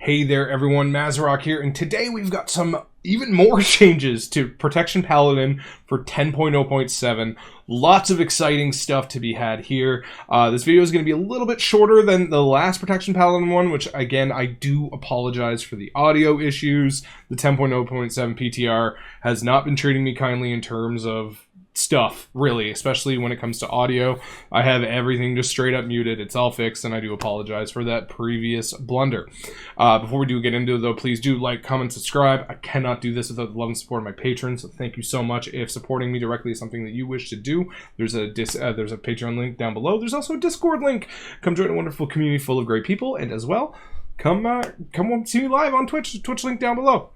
Hey there everyone, Mazarok here, and today we've got some even more changes to Protection Paladin for 10.0.7. Lots of exciting stuff to be had here. This video is going to be a little bit shorter than the last Protection Paladin one, which again, I do apologize for the audio issues. The 10.0.7 PTR has not been treating me kindly in terms of stuff, really, especially when it comes to audio. I have everything just straight up muted. It's all fixed, and I do apologize for that previous blunder. Before we do get into it, though, please do like, comment, subscribe. I cannot do this without the love and support of my patrons, so thank you so much. If supporting me directly is something that you wish to do, there's a Patreon link down below. There's also a Discord link. Come join a wonderful community full of great people, and as well, come see me live on Twitch. Twitch link down below.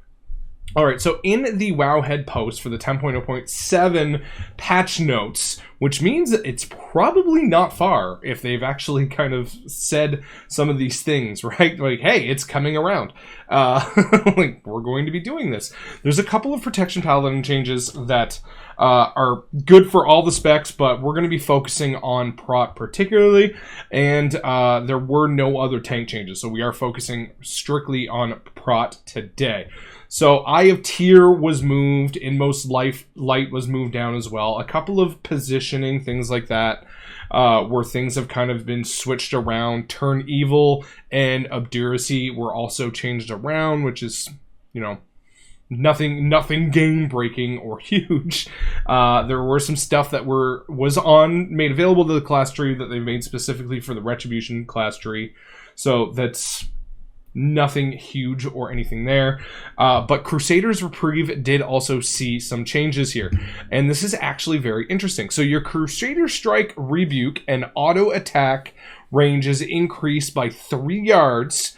Alright, so in the Wowhead post for the 10.0.7 patch notes, which means that it's probably not far if they've actually kind of said some of these things, right? Like, hey, it's coming around. Like, we're going to be doing this. There's a couple of Protection Paladin changes that are good for all the specs, but we're going to be focusing on Prot particularly, and there were no other tank changes, so we are focusing strictly on Prot today. So Eye of Tyr was moved, Inmost Light was moved down as well. A couple of positioning, things like that, where things have kind of been switched around. Turn Evil and Obduracy were also changed around, which is, you know, nothing game-breaking or huge. There were some stuff that was made available to the class tree that they made specifically for the Retribution class tree. So that's nothing huge or anything there. But Crusader's Reprieve did also see some changes here. And this is actually very interesting. So your Crusader Strike, Rebuke, and auto attack range is increased by 3 yards.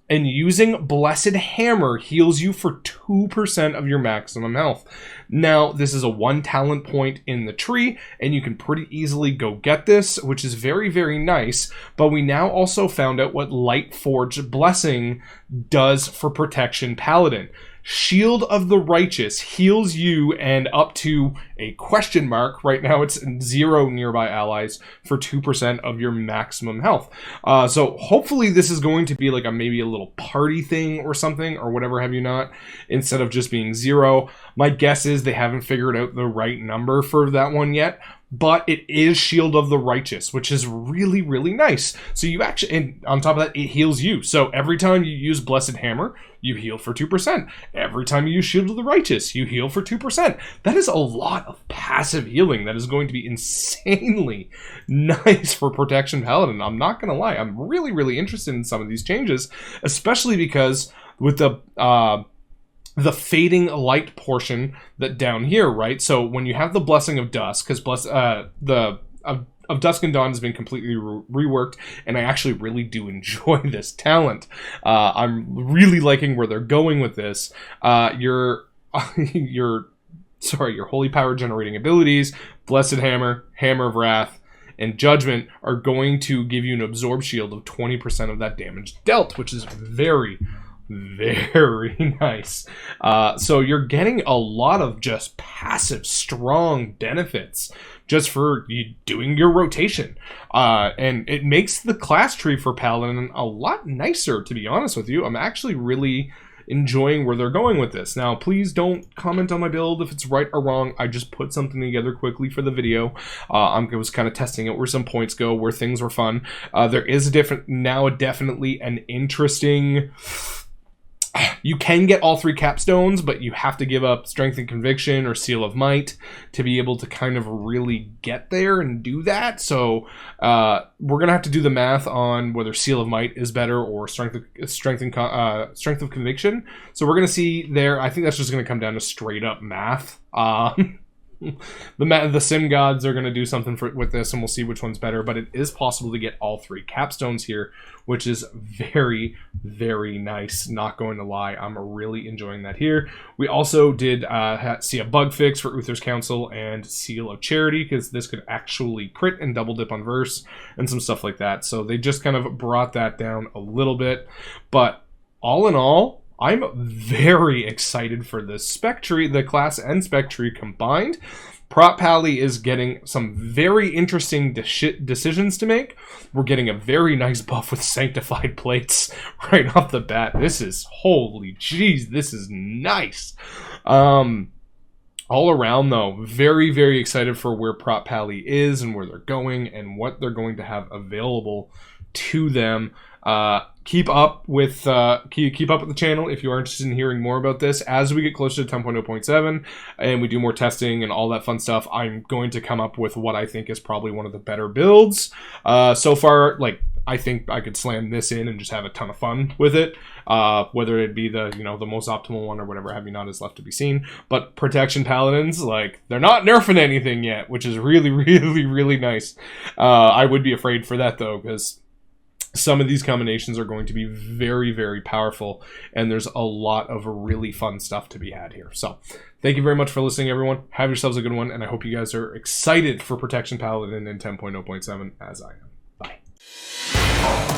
And using Blessed Hammer heals you for 2% of your maximum health. Now, this is a 1 talent point in the tree, and you can pretty easily go get this, which is very, very nice. But we now also found out what Lightforged Blessing does for Protection Paladin. Shield of the Righteous heals you and up to a question mark. Right now it's 0 nearby allies for 2% of your maximum health. So hopefully this is going to be like maybe a little party thing or something, or whatever have you not, instead of just being 0. My guess is they haven't figured out the right number for that one yet. But it is Shield of the Righteous, which is really, really nice. So you actually, and on top of that, it heals you. So every time you use Blessed Hammer, you heal for 2%. Every time you use Shield of the Righteous, you heal for 2%. That is a lot of passive healing. That is going to be insanely nice for Protection Paladin. I'm not going to lie. I'm really, really interested in some of these changes, especially because with the fading light portion that down here, right? So when you have the Blessing of Dusk, because of Dusk and Dawn has been completely reworked, and I actually really do enjoy this talent. I'm really liking where they're going with this. Your Holy Power generating abilities, Blessed Hammer, Hammer of Wrath, and Judgment are going to give you an absorb shield of 20% of that damage dealt, which is very, very nice. So you're getting a lot of just passive, strong benefits just for you doing your rotation. And it makes the class tree for Paladin a lot nicer, to be honest with you. I'm actually really enjoying where they're going with this. Now, please don't comment on my build if it's right or wrong. I just put something together quickly for the video. I was kind of testing out where some points go, where things were fun. There is definitely an interesting... You can get all 3 capstones, but you have to give up Strength and Conviction or Seal of Might to be able to kind of really get there and do that. So we're going to have to do the math on whether Seal of Might is better or Strength of Conviction. So we're going to see there. I think that's just going to come down to straight up math. The sim gods are going to do something with this, and we'll see which one's better, but it is possible to get all 3 capstones here, which is very, very nice, not going to lie. I'm really enjoying that here. We also did see a bug fix for Uther's Council and Seal of Charity, because this could actually crit and double dip on verse and some stuff like that. So they just kind of brought that down a little bit, but all in all, I'm very excited for the spec tree, the class and spec tree combined. Prot Pally is getting some very interesting decisions to make. We're getting a very nice buff with Sanctified Plates right off the bat. This is, holy jeez, this is nice. All around, though, very, very excited for where Prot Pally is and where they're going and what they're going to have available to them. Keep up with the channel if you are interested in hearing more about this. As we get closer to 10.0.7 and we do more testing and all that fun stuff, I'm going to come up with what I think is probably one of the better builds. So far, like, I think I could slam this in and just have a ton of fun with it. Whether it be the, the most optimal one or whatever have you not is left to be seen. But Protection Paladins, like, they're not nerfing anything yet, which is really, really, really nice. I would be afraid for that, though, because some of these combinations are going to be very, very powerful, and there's a lot of really fun stuff to be had here. So, thank you very much for listening, everyone. Have yourselves a good one, and I hope you guys are excited for Protection Paladin in 10.0.7 as I am. Bye.